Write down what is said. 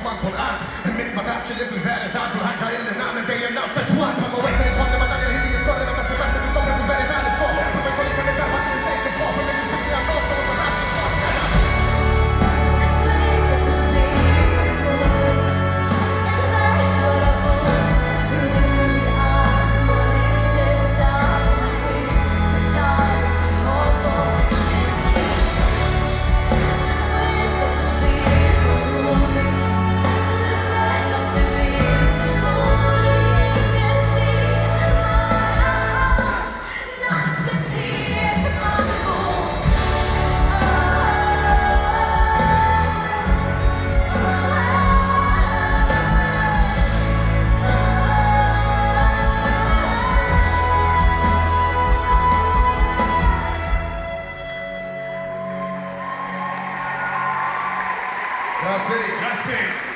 man kun qatt Minn ma tafx li fil-verità kulħadd ġajli nagħmel dejjem naqset waqt ma waqt jkollni ma dan il-ħin jiskorri ma tasibx li tistopri fil-verità l-iskop Provi jkolli kemm il-darba li nsejk il-fuq u minn jisbidni għan-nofs u ma tafx Grazie. Grazie.